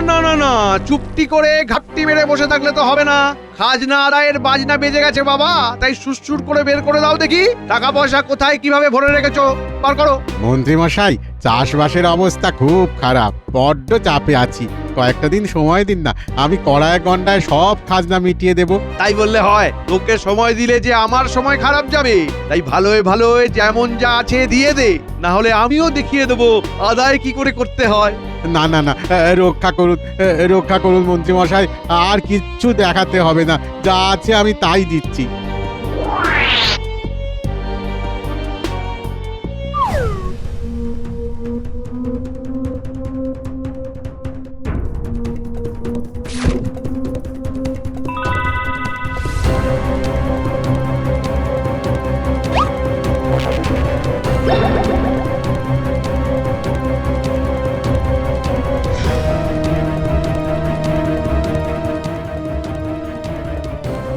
না না না, চুপটি করে ঘাপটি মেরে বসে থাকলে তো হবে না। খাজনা আদায়ের বাজনা বেজে গেছে বাবা, তাই সুরসুর করে বের করে দাও দেখি। টাকা পয়সা কোথায় কিভাবে ভরে রেখেছো, বার করো। মন্ত্রী মশাই, চাষবাসের অবস্থা খুব খারাপ, বড্ড চাপে আছি। কয়েকটা দিন সময় দিন না, আমি কড়ায় গন্ডায় সব খাজনা মিটিয়ে দেব। তাই বললে হয়? তোকে সময় দিলে যে আমার সময় খারাপ যাবে, তাই ভালোয় ভালোয় যেমন যা আছে দিয়ে দে, না হলে আমিও দেখিয়ে দেবো আদায় কি করে করতে হয়। না না না, রক্ষা করুন, রক্ষা করুন মন্ত্রী মশাই, আর কিচ্ছু দেখাতে হবে না, যা আছে আমি তাই দিচ্ছি।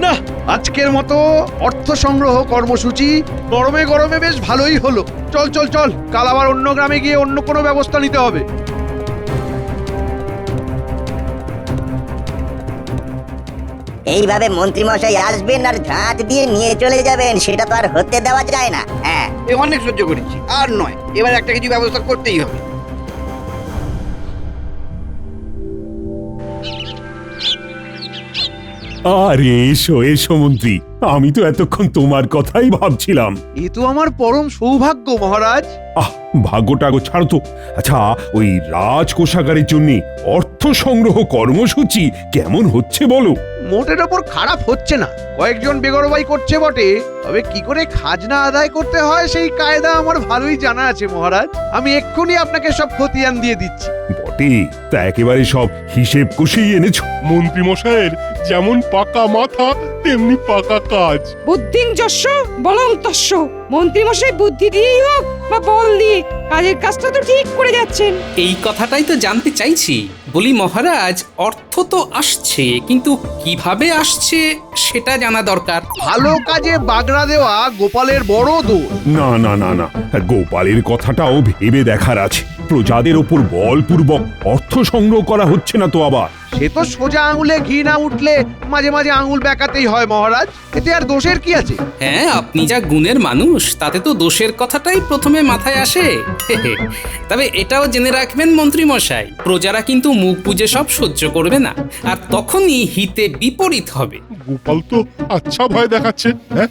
না, আজকের মতো অর্থ সংগ্রহ কর্মসূচি গরমে গরমে বেশ ভালোই হলো। চল চল চল, কাল আবার অন্য গ্রামে গিয়ে অন্য কোনো ব্যবস্থা নিতে হবে। এইভাবে মন্ত্রী মশাই আসবেন আর ঝাঁট দিয়ে নিয়ে চলে যাবেন, সেটা তো আর হতে দেওয়া যায় না। হ্যাঁ, এ অনেক সহ্য করেছি, আর নয়, এবার একটা কিছু ব্যবস্থা করতেই হবে। আরে এসো এসো মন্ত্রী, আমি তো এতক্ষণ তোমার কথাই ভাবছিলাম। এ তো আমার পরম সৌভাগ্য মহারাজ। আহ, ভাগ্যটাগো ছাড়ো তো। আচ্ছা, ওই রাজকোষাগারের জন্য অর্থ সংগ্রহ কর্মসূচি কেমন হচ্ছে বলো? মোটের ওপর খারাপ হচ্ছে না, কয়েকজন বেগরবাই করছে বটে, তবে কি করে খাজনা আদায় করতে হয় সেই কায়দা আমার ভালোই জানা আছে মহারাজ। আমি এক্ষুনি আপনাকে সব খতিয়ান দিয়ে দিচ্ছি। বটে, তা একেবারে সব হিসেব কষেই এনেছো। মন্ত্রী মশাইয়ের যেমন পাকা মাথা তেমনি পাকা কাজ। বুদ্ধিং যস্য বলং তস্য। মন্ত্রীমশাই বুদ্ধি দিয়েই হোক বা বল দিয়ে কাজের কাজটা তো ঠিক করে যাচ্ছেন। এই কথাটাই তো জানতে চাইছি। বলি মহারাজ, অর্থ তো আসছে, কিন্তু কিভাবে আসছে সেটা জানা দরকার। ভালো কাজে বাগড়া দেওয়া গোপালের বড় দোষ। না না না না, গোপালের কথাটাও ভেবে দেখার আছে। প্রজাদের ওপর বলপূর্বক অর্থ সংগ্রহ করা হচ্ছে না তো আবার? সে তো সোজা আঙুলে ঘি না উঠলে মাঝে মাঝে আঙুল বেঁকাতেই হয় মহারাজ, এতে আর দোষের কি আছে? হ্যাঁ, আপনি যা গুণের মানুষ, তাতে তো দোষের কথাটাই প্রথমে মাথায় আসে। তবে এটাও জেনে রাখবেন মন্ত্রী মশাই, প্রজারা কিন্তু মুখ বুজে সব সহ্য করবে না, আর তখনই হিতে বিপরীত হবে। গোপাল তো আচ্ছা ভয় দেখাচ্ছে। হ্যাঁ,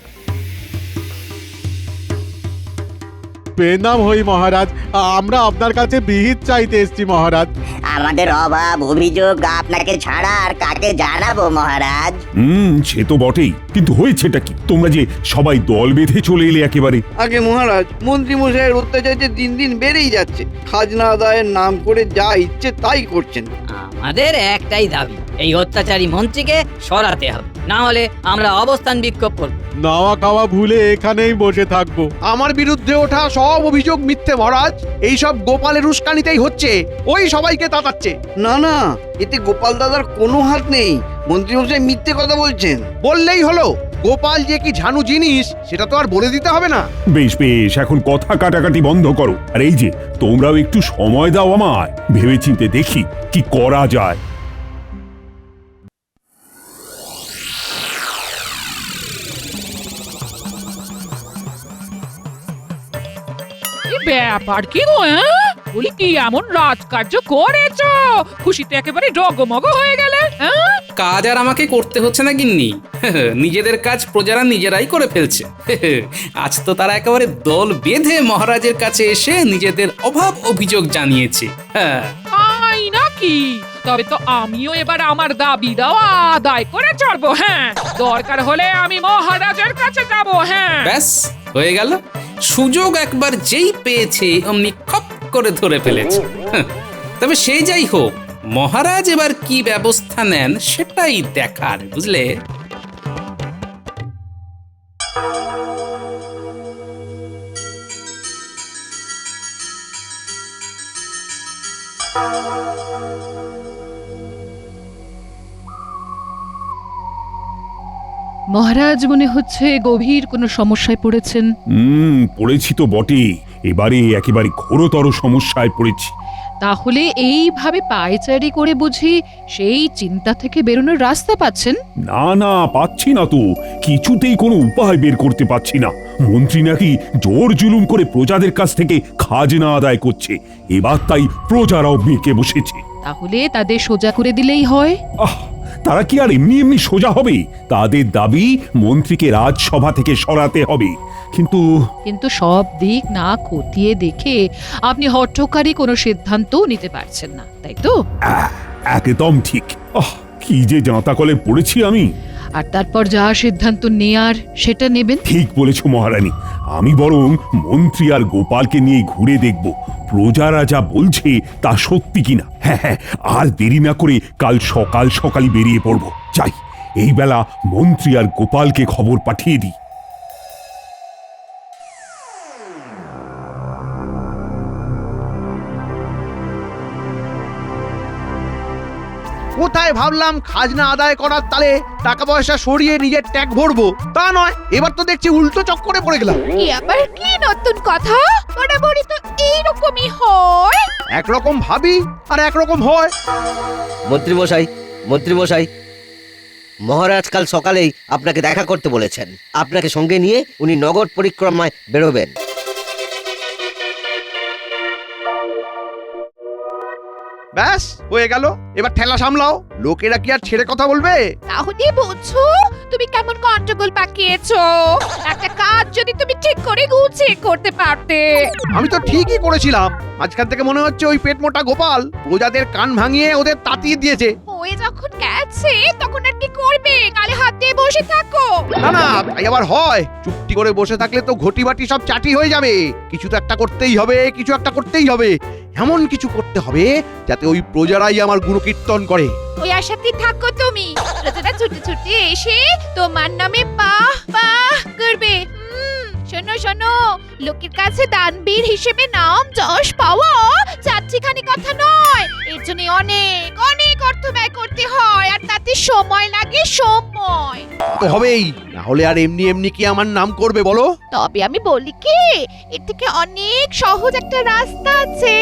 প্রণাম হই মহারাজ, আমরা আপনার কাছে বিহিত চাইতে এসেছি মহারাজ। আমাদের অভাব অভিযোগ আপনাকে ছাড়া আর কাকে জানাবো মহারাজ? সে তো বটেই, কিন্তু হয়েছেটা কি? তোমরা যে সবাই দল বেঁধে চলে এলে একেবারে। আগে মহারাজ, মন্ত্রী মশাইয়ের অত্যাচার যে দিন দিন বেড়েই যাচ্ছে, খাজনা আদায়ের নাম করে যা ইচ্ছে তাই করছেন। আমাদের একটাই দাবি, এই অত্যাচারী মন্ত্রীকে সরাতে হবে, না হলে আমরা অবস্থান বিক্ষোভ করব। নাওয়া খাওয়া ভুলে এখানেই বসে থাকবো। আমার বিরুদ্ধে ওঠা সব অভিযোগ মিথ্যে মহারাজ, এই সব গোপালের উস্কানিতেই হচ্ছে, ওই সবাইকে তাতাচ্ছে। না না, এতে গোপাল দাদার কোনো হাত নেই, মন্ত্রী মশাই মিথ্যে কথা বলছেন। বললেই হলো, গোপাল যে কি ঝানু জিনিস সেটা তো আর বলে দিতে হবে না। বেশ বেশ, এখন কথা কাটাকাটি বন্ধ করো। আর এই যে, তোমরাও একটু সময় দাও আমায়, ভেবেচিন্তে দেখি কি করা যায়। ব্যাপার কি গো? বলি কি এমন রাজকার্য করেছো, খুশিতে একেবারে ডগমগ হয়ে গেলে? কাজ আর আমাকে করতে হচ্ছে না গিন্নি, নিজেদের কাজ প্রজারা নিজেরাই করে ফেলছে। আজ তো তারা একেবারে দল বেঁধে মহারাজের কাছে এসে নিজেদের অভাব অভিযোগ জানিয়েছে। হ্যাঁ, তাই নাকি? তবে তো আমিও এবার আমার দাবি দেওয়া আদায় করে চড়বো। হ্যাঁ, দরকার হলে আমি মহারাজের কাছে যাব। হ্যাঁ, ব্যাস হয়ে গেল। সুযোগ একবার যেই পেয়েছে অমনি খপ করে ধরে ফেলেছে। তবে সে যাই হোক, মহারাজ এবার কি ব্যবস্থা নেন সেটাই দেখার, বুঝলে? মহারাজ মনে হচ্ছে গভীর কোনো সমস্যায় পড়েছেন। পড়েছি তো বটেই। এবারে একেবারে ঘোরতর সমস্যায় পড়েছি। তাহলে এইভাবে পায়চারি করে বুঝি সেই চিন্তা থেকে বেরোনোর রাস্তা পাচ্ছেন? না না, পাচ্ছি না তো, কিছুতেই কোনো উপায় বের করতে পারছি না। মন্ত্রী নাকি জোর জুলুম করে প্রজাদের কাছ থেকে খাজনা আদায় করছে, এবার তাই প্রজারাও বেঁকে বসেছে। তাহলে তাদের সোজা করে দিলেই হয়। আহ, তারা কি আর এমনি এমনি সোজা হবে? তাদের দাবি মন্ত্রীকে রাজসভা থেকে সরাতে হবে। কিন্তু সব দিক না খতিয়ে দেখে আপনি হঠকারী কোনো সিদ্ধান্ত নিতে পারছেন না, তাই তো? একদম ঠিক। কি যে জাঁতাকলে পড়েছি আমি। আর তারপর যা সিদ্ধান্ত নেয়ার সেটা নেবেন। ঠিক বলেছ মহারানী, আমি বরং মন্ত্রী আর গোপালকে নিয়ে ঘুরে দেখব প্রজারা যা বলছে তা সত্যি কিনা। হ্যাঁ হ্যাঁ, আর দেরি না করে কাল সকাল সকালই বেরিয়ে পড়ব। যাই, এই বেলা মন্ত্রী আর গোপালকে খবর পাঠিয়ে দিই। কোথায় ভাবলাম খাজনা আদায় করার তালে টাকা পয়সা সরিয়ে নিজের ট্যাগ ভরবো, তা নয়, এবার তো দেখছি উল্টো চক্করে পড়ে গেলাম। কি আবার কি নতুন কথা? বরাবরই তো এইরকমই হয়। একরকম ভাবি আর একরকম হয়। মন্ত্রীমশাই, মন্ত্রীমশাই, মহারাজ কাল সকালেই আপনাকে দেখা করতে বলেছেন। আপনাকে সঙ্গে নিয়ে উনি নগর পরিক্রমায় বেরোবেন। ব্যাস হয়ে গেল, এবার ঠেলা সামলাও। লোকেরা কি আর ছেড়ে কথা বলবে? তাহলে বুঝছো তুমি কেমন গন্ডগোল পাকিয়েছো। একটা কাজ যদি তুমি ঠিক করে গুছিয়ে করতে পারতে। আমি তো ঠিকই করেছিলাম, মাঝখান থেকে মনে হচ্ছে ওই পেট মোটা গোপাল প্রজাদের কান ভাঙিয়ে ওদের তাতিয়ে দিয়েছে। হয়ে যখন গেছে তখন আর কি করবে? গালে হাত দিয়ে বসে থাকো? না না, তাই আবার হয়? চুপটি করে বসে থাকলে তো ঘটি বাটি সব চাটি হয়ে যাবে। কিছু তো একটা করতেই হবে, কিছু একটা করতেই হবে। এমন কিছু করতে হবে যাতে ওই প্রজারাই আমার গুণকীর্তন করে। ওই আশাতেই থাকো তুমি। প্রজারা ছুটে ছুটে এসে তোমার নামে বাহ বাহ করবে। শোনো শোনো, লোকের কাছে দানবীর হিসেবে নাম যশ পাওয়া চারটিখানি কথা নয়। এর জন্য অনেক অনেক অর্থ ব্যয় করতে হয়, আর তাতে সময় লাগে সময়। তো হবেই, না হলে আর এমনি এমনি কি আমার নাম করবে বলো? তবে আমি বলি কি, এর থেকে অনেক সহজ একটা রাস্তা আছে।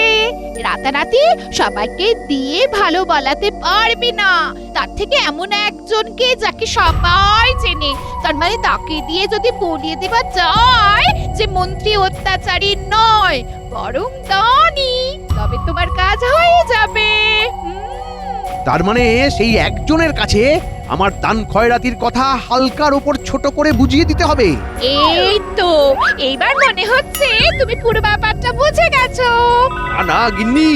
রাতারাতি সবাইকে দিয়ে ভালো বলাতে পারবি না, তার থেকে এমন একজনকে যাকে সবাই চেনে, তার মানে তাকে দিয়ে যদি বলিয়ে দেওয়া যায় যে মন্ত্রী অত্যাচারী নয় বরং দানি, তবে তোমার কাজ হয়ে যাবে। তার মানে সেই একজনের কাছে আমার দান খয়রাতির কথা হালকার উপর ছোট করে বুঝিয়ে দিতে হবে। এই তো, এইবার মনে হচ্ছে তুমি পুরো ব্যাপারটা বুঝে গেছো। না গিন্নি,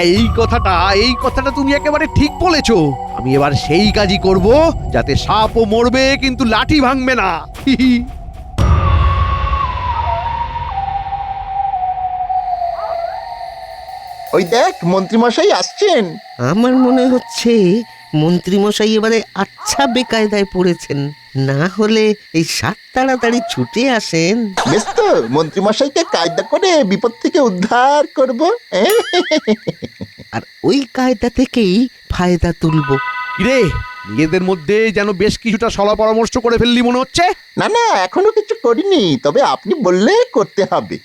এই কথাটা তুমি একেবারে ঠিক বলেছো। আমি এবার সেই কাজই করব যাতে সাপও মরবে কিন্তু লাঠি ভাঙবে না। ওই দেখ মন্ত্রীমশাই আসছেন। আমার মনে হচ্ছে মন্ত্রীমশাই এবারে আচ্ছা বেকায়দায় পড়েছেন। না হলে এই সাত তাড়াতাড়ি ছুটে আসেন। বেশ তো, মন্ত্রীমশাইকে কায়দা করে বিপদ থেকে উদ্ধার করব। আর ওই কায়দা থেকেই ফায়দা তুলবো। কিরে, নিজেদের মধ্যে যেন বেশ কিছুটা সলা পরামর্শ করে ফেললি মনে হচ্ছে। না না, এখনো কিছু করিনি, তবে আপনি বললে করতে হবে।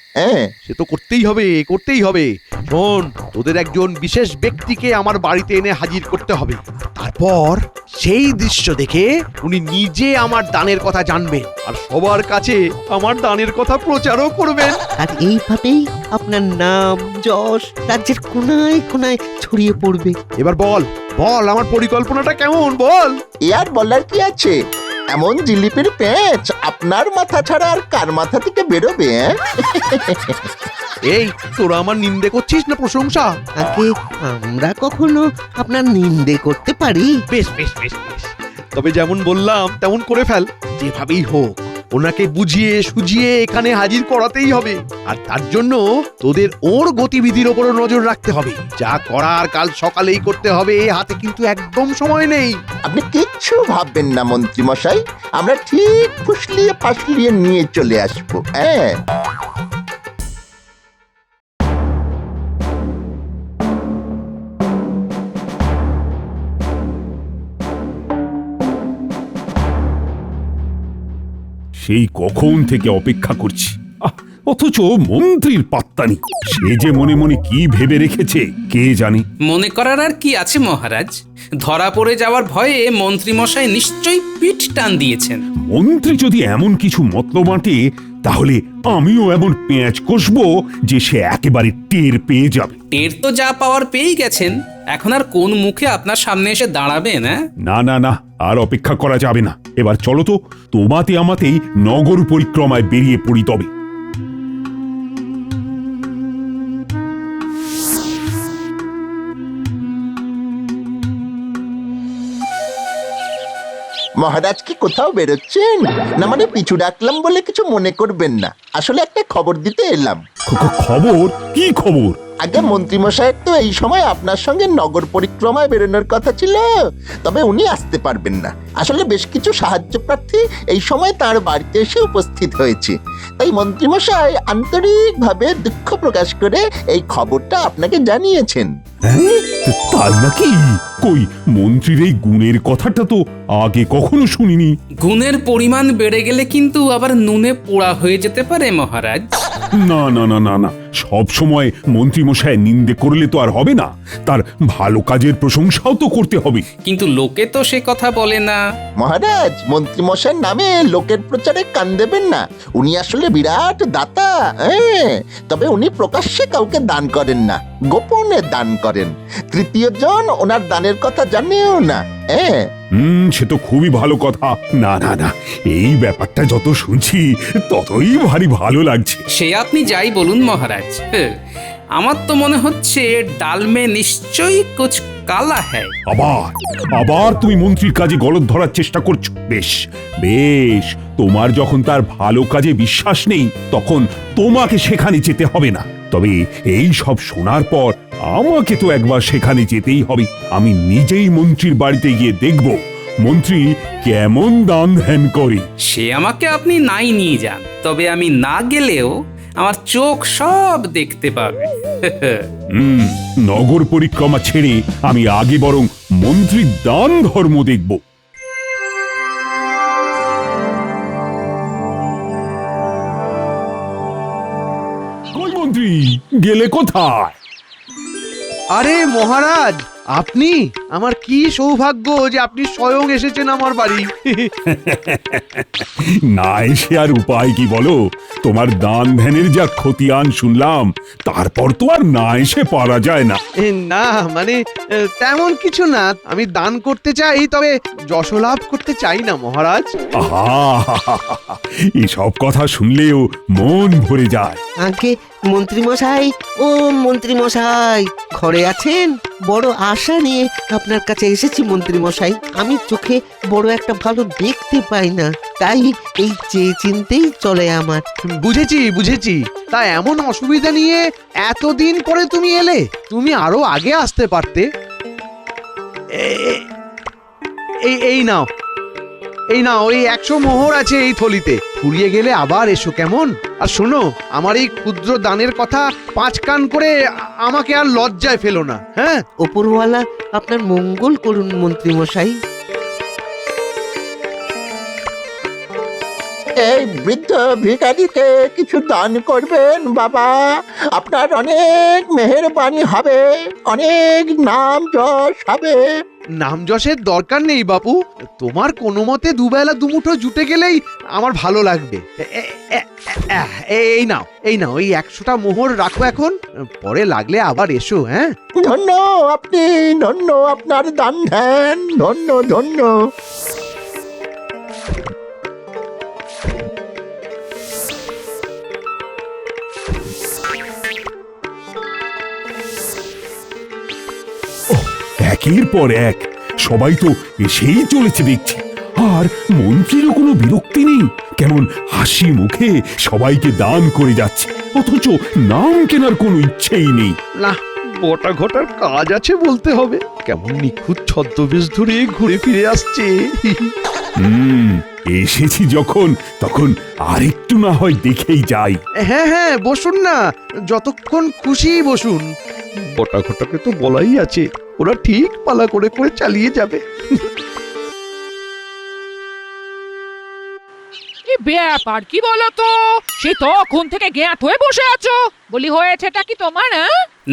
সে তো করতেই হবে, করতেই হবে। শোন, তোদের একজন বিশেষ ব্যক্তিকে আমার বাড়িতে এনে হাজির করতে হবে। তারপর সেই দৃশ্য দেখে উনি নিজে আমার দানের কথা জানবেন আর সবার কাছে আমার দানের কথা প্রচারও করবেন। আর এইভাবেই আপনার নাম যশ রাজ্যের কোনায় কোনায় ছড়িয়ে পড়বে। এবার বল বল, আমার পরিকল্পনাটা কেমন বল? এ আর বলার কি আছে? এমন জিলিপির পেঁচ আপনার মাথা ছাড়া আর কার মাথা থেকে বেরোবে? এই, তোরা আমার নিন্দে করছিস না প্রশংসা? আগে আমরা কখনো আপনার নিন্দে করতে পারি? বেশ বেশ বেশ বেশ, তবে যেমন বললাম তেমন করে ফেল। যেভাবেই হোক ওনাকে বুঝিয়ে সুঝিয়ে এখানে হাজির করাতেই হবে। আর তার জন্য তোদের ওর গতিবিধির ওপর নজর রাখতে হবে। যা করার কাল সকালেই করতে হবে, হাতে কিন্তু একদম সময় নেই। আপনি কিচ্ছু ভাববেন না মন্ত্রীমশাই, আমরা ঠিক ফুসলিয়ে ফাসলিয়ে নিয়ে চলে আসবো। সেই কখন থেকে অপেক্ষা করছি। অথচ মন্ত্রীর পাত্তা নেই। সে যে মনে মনে কি ভেবে রেখেছে কে জানে। মনে করার আর কি আছে মহারাজ? ধরা পড়ে যাওয়ার ভয়ে মন্ত্রীমশাই নিশ্চয়ই পিঠ টান দিয়েছেন। মন্ত্রী যদি এমন কিছু মতলব আঁটে, তাহলে আমিও এমন পেঁয়াজ কষবো যে সে একেবারে টের পেয়ে যাবে। টের তো যা পাওয়ার পেয়েই গেছেন, এখন আর কোন মুখে আপনার সামনে এসে দাঁড়াবেন? না না না, আর অপেক্ষা করা যাবে না। এবার চলো তো, তোমাতে আমাতেই নগর পরিক্রমায় বেরিয়ে পড়ি তবে। মহারাজ কি কোথাও বেরোচ্ছেন? না মানে পিছু ডাকলাম বলে কিছু মনে করবেন না, আসলে একটা খবর দিতে এলাম। খবর? কি খবর? আগে মন্ত্রীমশাইয়ের তো এই সময় আপনার সঙ্গে নগর পরিক্রমায় বেরোনোর কথা ছিল, তবে উনি আসতে পারবেন না। আসলে বেশ কিছু সাহায্য প্রার্থী এই সময় তার বাড়িতে এসে উপস্থিত হয়েছে, তাই মন্ত্রীমশাই আন্তরিকভাবে দুঃখ প্রকাশ করে এই খবরটা আপনাকে জানিয়েছেন। তাই নাকি? কই, মন্ত্রীর এই গুণের কথাটা তো আগে কখনো শুনিনি। গুণের পরিমাণ বেড়ে গেলে কিন্তু আবার নুনে পোড়া হয়ে যেতে পারে মহারাজ। না না না না না, সব সময় মন্ত্রীমশাই নিন্দে করলে তো আর হবে না, তার ভালো কাজের প্রশংসাও তো করতে হবে। কিন্তু লোকে তো সে কথা বলে না। মহারাজ, মন্ত্রীমশাইয়ের নামে লোকের প্রচারে কান দেবেন না। উনি আসলে বিরাট দাতা, তবে উনি প্রকাশ্যে কাউকে দান করেন না, গোপনে দান করেন। তৃতীয় জন ওনার দানের কথা জানেও না। সে তো খুবই ভালো কথা। না না না, এই ব্যাপারটা যত শুনছি ততই ভারী ভালো লাগছে। সে আপনি যাই বলুন মহারাজ, আমার তো মনে হচ্ছে ডালমে নিশ্চয়ই কুছ কালা হ্যায়। আবার তুমি মন্ত্রীর কাজে গলদ ধরার চেষ্টা করছো। বেশ বেশ, তোমার যখন তার ভালো কাজে বিশ্বাস নেই, তখন তোমাকে সেখানে যেতে হবে না। তবে এই সব শোনার পর আমাকে তো একবার সেখানে যেতেই হবে। আমি নিজেই মন্ত্রীর বাড়িতে গিয়ে দেখব মন্ত্রী কেমন দান ধ্যান করে। সে আমাকে আপনি নাই নিয়ে যান, তবে আমি না গেলেও আমার চোখ সব দেখতে পাবে। নগর পরিক্রমা ছেড়ে আমি আগে বরং মন্ত্রীর দান ধর্ম দেখব। মন্ত্রী গেলে কোথায়? আরে মহারাজ, আপনি! আমার কি সৌভাগ্য যে আপনি স্বয়ং এসেছেন আমার বাড়ি। না এসে আর উপায় কি বলো? তোমার দান ধ্যানের যা খতিয়ান শুনলাম, তারপর তো আর না এসে পারা যায় না। না মানে তেমন কিছু না, আমি দান করতে চাই, তবে যশলাভ করতে চাই না মহারাজ। এসব কথা শুনলেও মন ভরে যায়। আগে মন্ত্রীমশাই, ও মন্ত্রীমশাই, ঘরে আছেন? বড় আশা নিয়ে আপনার কাছে এসেছি মন্ত্রীমশাই। আমি চোখে বড় একটা ভালো দেখতে পাই না, তাই এই চেয়ে চিনতেই চলে আমার। বুঝেছি বুঝেছি, তা এমন অসুবিধা নিয়ে এতদিন পরে তুমি এলে? তুমি আরো আগে আসতে পারতে। এই নাও, এই নাও, ওই 100 মোহর আছে এই থলিতে। ফুরিয়ে গেলে আবার এসো কেমন? আর শোনো, আমার এই ক্ষুদ্র দানের কথা 5 কান করে আমাকে আর লজ্জায় ফেলো না। হ্যাঁ, ওপরওয়ালা আপনার মঙ্গল করুন মন্ত্রীমশাই। এই বৃদ্ধ ভিখারিকে কিছু দান করবেন বাবা, আপনার অনেক মেহেরবানি হবে, অনেক নাম যশ হবে। নাম যশের দরকার নেই বাপু, তোমার কোনো মতে দুবেলা দুমুঠো জুটে গেলেই আমার ভালো লাগবে। এই নাও, এই নাও, এই 100টা মোহর রাখো এখন, পরে লাগলে আবার এসো। হ্যাঁ, ধন্য আপনি, ধন্য আপনার দান ধ্যান, ধন্য ধন্য। একের পর এক সবাই তো এসেই চলেছে দেখছি, আর মন্ত্রীরও কোনো বিরক্তি নেই। কেমন হাসি মুখে সবাইকে দান করে যাচ্ছে, অথচ নাম কেনার কোনো ইচ্ছেই নেই। না, বটা ঘটার কাজ আছে বলতে হবে। কেমন নিখুঁত ছদ্মবেশ ধরে ঘুরে ফিরে আসছে। এসেছি যখন, তখন আরেকটু না হয় দেখেই যাই। হ্যাঁ হ্যাঁ, বসুন না, যতক্ষণ খুশি বসুন। বটা ঘটাকে তো বলাই আছে, ওরা ঠিক পালা করে করে চালিয়ে যাবে। ব্যাপার কি বলো তো, সে তখন থেকে জ্ঞাত হয়ে বসে আছো। বলি হয়েছেটা কি তোমার?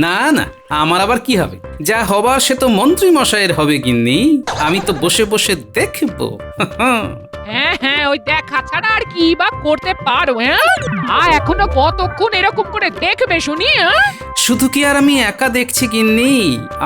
না না, আমার আবার কি হবে? যা হবার সে তো মন্ত্রী মশাইয়ের হবে গিন্নি, আমি তো বসে বসে দেখবো। হ্যাঁ হ্যাঁ, ওই দেখা ছাড়া আর কি বা করতে পারো? আর এখনো কতক্ষণ এরকম করে দেখবে শুনি? শুধু কি আর আমি একা দেখছি গিন্নি,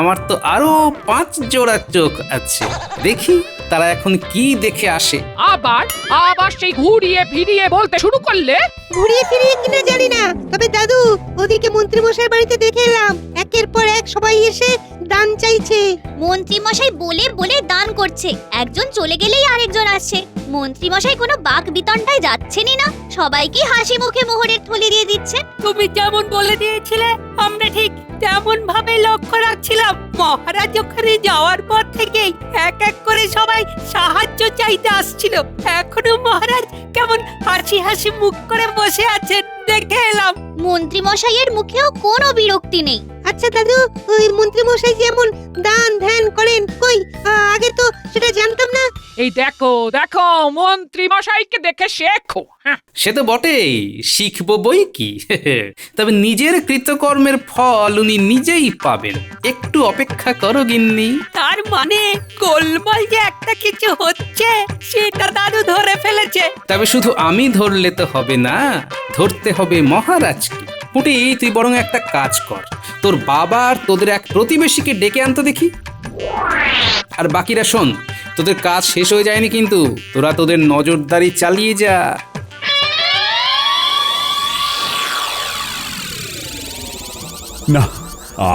আমার তো আরো 5 জোড়া চোখ আছে। দেখি তারা এখন কি দেখে আসে। আবার আবার সেই ঘুরিয়ে ফিরিয়ে বলতে শুরু করলে। ঘুরিয়ে ফিরিয়ে কিনা জানি না, তবে দাদু ওদিকে মন্ত্রী মশাই বাড়িতে দেখে এলাম একের পর এক সবাই এসে দান চাইছে। মন্ত্রী মশাই বলে বলে দান করছে, একজন চলে গেলেই আরেকজন আসছে। মন্ত্রী মশাই কোনো বাক বিতণ্ডায় যাচ্ছেনই না, সবাইকে হাসি মুখে মোহরের থলি দিয়ে দিচ্ছেন। তুমি যেমন বলে দিয়েছিলে আমরা ঠিক তেমন ভাবে লক্ষ্য রাখছিলাম। মহারাজ ওখানে যাওয়ার পর থেকেই এক এক করে সবাই সাহায্য চাইতে আসছিল। এখনো মহারাজ কেমন হাসি হাসি মুখ করে বসে আছেন দেখে এলাম। মন্ত্রী মশাইয়ের মুখেও কোনো বিরক্তি নেই। আচ্ছা দাদু, ওই মন্ত্রী মশাই যেমন দান ধ্যান করেন, কই আগে তো সেটা জানতাম না। এই দেখো দেখো, মন্ত্রী মশাইকে দেখে শেখো। সে তো বটেই, শিখবো বই কি। তবে নিজের কৃতকর্মের ফল উনি নিজেই পাবেন, একটু অপেক্ষা করো গিন্নি। তার মানে গোলমাল যে একটা কিছু হচ্ছে সেটা দাদু ধরে ফেলেছে। তবে শুধু আমি ধরলে তো হবে না, ধরতে হবে মহারাজকে। পুটি, তুই বরং একটা কাজ কর, তোর বাবা আর তোদের এক প্রতিবেশীকে ডেকে আনতে দেখি। আর বাকিরা শোন, তোদের কাজ শেষ হয়ে যায়নি কিন্তু, তোরা তোদের নজরদারি চালিয়ে যা। না,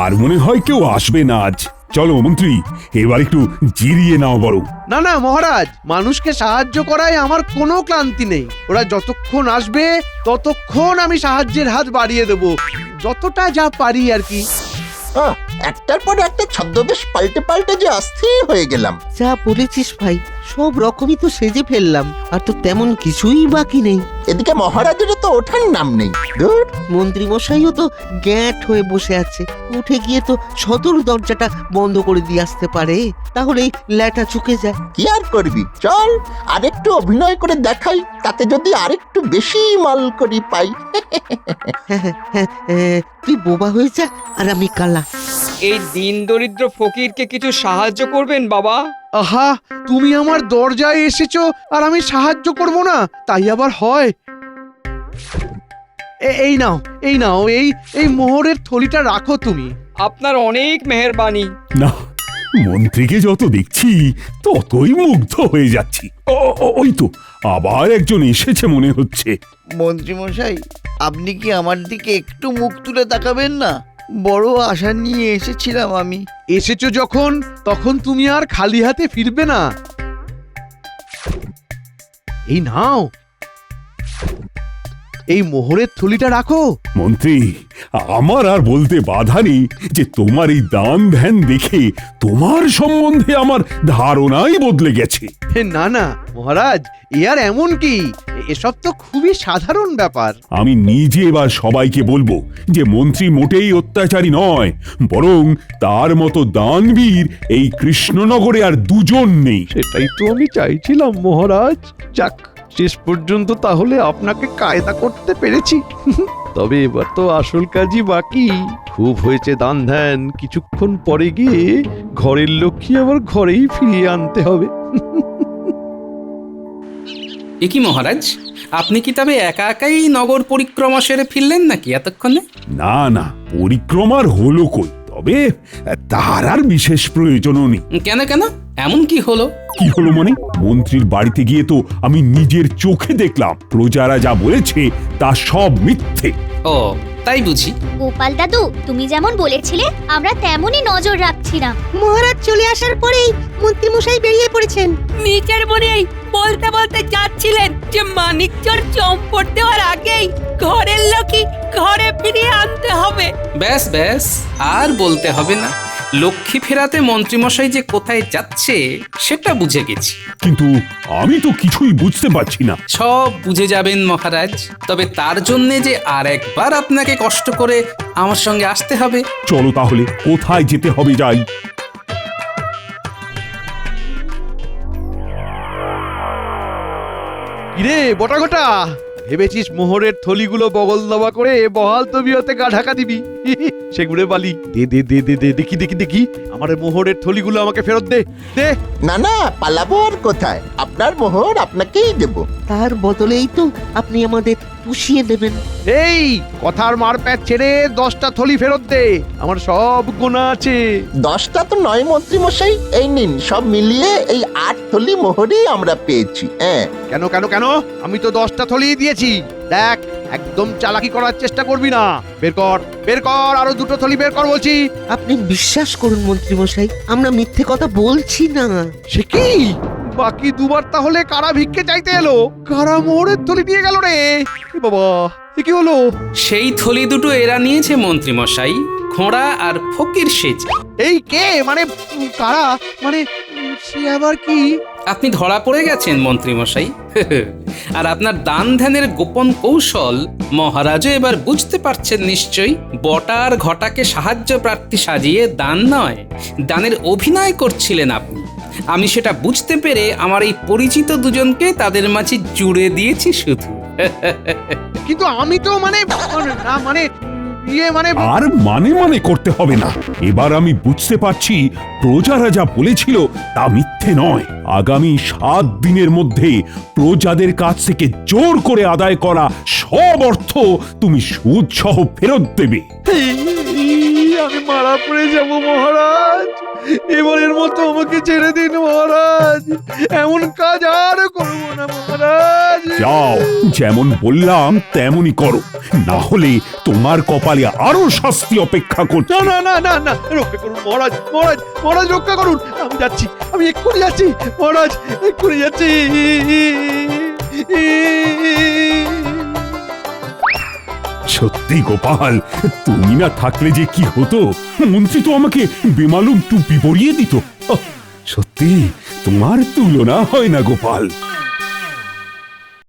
আর মনে হয় কেউ আসবে না আজ। চলো মন্ত্রী, এবার একটু জিরিয়ে নাও বরং। না না মহারাজ, মানুষকে সাহায্য করায় আমার কোনো ক্লান্তি নেই। ওরা যতক্ষণ আসবে ততক্ষণ আমি সাহায্যের হাত বাড়িয়ে দেব, যতটা যা পারি আর কি। একটার পর একটা ছদ্মবেশ পাল্টে পাল্টে যে অস্থির হয়ে গেলাম। যা বলেছিস ভাই, সব রকমই তো সেজে ফেললাম, আর তো তেমন কিছুই বাকি নেই। এদিকে মহারাজেরও তো ওঠার নাম নেই। ধুর, মন্ত্রী মশাইও তো গ্যাঁট হয়ে বসে আছে, উঠে গিয়ে তো সদর দরজাটা বন্ধ করে দিয়ে আসতে পারে, তাহলেই ল্যাটা চুকে যায়। কি আর করবি, চল আরেকটু অভিনয় করে দেখাই, তাতে যদি আরেকটু বেশি মাল করি পাই। তুই বোবা হয়ে যা আর আমি কালা। এই দিন দরিদ্র ফকিরকে কিছু সাহায্য করবেন বাবা? আহা, তুমি আমার দরজায় এসেছো আর আমি সাহায্য করব না, তাই আবার হয়? এই নাও এই নাও, এই মোহরের থলিটা রাখো তুমি। আপনার অনেক মেহেরবানি। না, মন্ত্রীকে যত দেখছি ততই মুগ্ধ হয়ে যাচ্ছি। ওই তো আবার একজন এসেছে মনে হচ্ছে। মন্ত্রী মশাই, আপনি কি আমার দিকে একটু মুখ তুলে তাকাবেন না? বড় আশা নিয়ে এসেছিলাম আমি। এসেছো যখন, তখন তুমি আর খালি হাতে ফিরবে না। এই নাও, এই মোহরের থলিটা রাখো। মন্ত্রী, আমার আর বলতে বাধা নেই যে তোমার এই দান ধ্যান দেখে তোমার সম্বন্ধে আমার ধারণাই বদলে গেছে। না না মহারাজ, এ আর এমন কি, এসব তো খুবই সাধারণ ব্যাপার। আমি নিজে এবার সবাইকে বলবো যে মন্ত্রী মোটেই অত্যাচারী নয়, বরং তার মতো দানবীর এই কৃষ্ণনগরে আর দুজন নেই। সেটাই তো আমি চাইছিলাম মহারাজ। যাক, শেষ পর্যন্ত তাহলে আপনাকে কায়দা করতে পেরেছি। তবে এবার তো আসল কাজই বাকি। খুব হয়েছে দান ধ্যান, কিছুক্ষণ পরে গিয়ে ঘরের লক্ষ্মী আবার ঘরেই ফিরিয়ে আনতে হবে। এ কি মহারাজ, আপনি কি তবে একা একাই নগর পরিক্রমা সেরে ফিরলেন নাকি এতক্ষণে? না না, পরিক্রমার হলো কই, তবে তার আর বিশেষ প্রয়োজনও নেই। কেন কেন, এমন কি হলো? কি হলো মানে, মন্ত্রীর বাড়িতে গিয়ে তো আমি নিজের চোখে দেখলাম প্রজারা যা বলেছে তা সব মিথ্যে। ও তাই বুঝি। গোপাল দাদু, তুমি যেমন বলেছিলে আমরা তেমনই নজর রাখছিলাম। মহারাজ চলে আসার পরেই মন্ত্রী মশাই বেরিয়ে পড়েছেন। নিজের মনেই বলতে বলতে যাচ্ছিলেন যে মানিকচর চম্পট দেওয়ার আগেই ঘরের লোকই ঘরে ফিরিয়ে আনতে হবে। ব্যাস ব্যাস, আর বলতে হবে না। লক্ষ্মী ফেরাতে মন্ত্রীমশাই যে কোথায় যাচ্ছে সেটা বুঝে গেছি, কিন্তু আমি তো কিছুই বুঝতে পারছি না। সব বুঝে যাবেন মহারাজ, তবে তার জন্যে যে আর একবার আপনাকে কষ্ট করে আমার সঙ্গে আসতে হবে। চলো তাহলে, কোথায় যেতে হবে যাই। কি কিরে বটা ঘটা, ভেবেছিস মোহরের থলিগুলো বগল দাবা করে বহাল তবিয়তে গা ঢাকা দিবি? সেগুলো বালি দে দে দে দে দে, দেখি দেখি দেখি আমার মোহরের থলিগুলো আমাকে ফেরত দে দে। না না, পালাবো আর কোথায়? আপনার মোহর আপনাকেই দেব। তার বদলেই তো আপনি আমাদের পুষিয়ে দেবেন। এই কথার মারপ্যাচ ছেড়ে 10টা থলি ফেরত দে, আমার সব গোনা আছে। 10টা তো নয় মন্ত্রী মশাই, এই নিন সব মিলিয়ে এই 8 থলি মোহরই আমরা পেয়েছি। হ্যাঁ। কেন কেন কেন? আমি তো 10টা থলি দিয়েছি। দেখ, একদম চালাকি করার চেষ্টা করবি না। বের কর বের কর, আরো 2টো থলি বের কর বলছি। আপনি বিশ্বাস করুন মন্ত্রী মশাই, আমরা মিথ্যে কথা বলছি না। সে কি? বাকি দুবার তাহলে কারা ভিক্ষে চাইতে এলো? কারা মোহরের থলি নিয়ে গেল রে? এ বাবা, এ কি হলো? সেই থলি দুটো এরা নিয়েছে মন্ত্রী মশাই, খোঁড়া আর ফকির সেজে। এই কে মানে কারা মানে সে আবার কি? আপনি ধরা পড়ে গেছেন মন্ত্রী মশাই। আর আপনার দান ধ্যানের গোপন কৌশল মহারাজও এবার বুঝতে পারছেন নিশ্চয়ই। বটা আর ঘটাকে সাহায্য প্রার্থী সাজিয়ে দান নয়, দানের অভিনয় করছিলেন আপনি। আমি সেটা বুঝতে পেরে আমার এই পরিচিত দুজনকে তাদের মাঝে জুড়ে দিয়েছি শুধু। কিন্তু আমি তো মানে না মানে ইয়ে মানে আর মানে করতে হবে না। এবার আমি বুঝতে পারছি প্রজারা যা বলেছিল তা মিথ্যে নয়। আগামী 7 দিনের মধ্যে প্রজাদের কাছ থেকে জোর করে আদায় করা সব অর্থ তুমি সুদ সহ ফেরত দেবে। আমি মারা পড়ে যাব মহারাজ, এবারের মতো আমাকে ছেড়ে দিন মহারাজ, এমন কাজ আর করবো না মহারাজ। যাও, যেমন বললাম তেমনই করো, না হলে তোমার কপালে আরো শাস্তি অপেক্ষা করছে। না না না না না, রক্ষা করুন মহারাজ, মহারাজ মহারাজ রক্ষা করুন। আমি যাচ্ছি, আমি এক্ষুনি যাচ্ছি মহারাজ, এক্ষুনি যাচ্ছি। সত্যি গোপাল, তুমি না থাকলে যে কি হতো। মন্ত্রী তো আমাকে বেমালুম টুপি পরিয়ে দিত। সত্যি তোমার তুলনা হয় না গোপাল।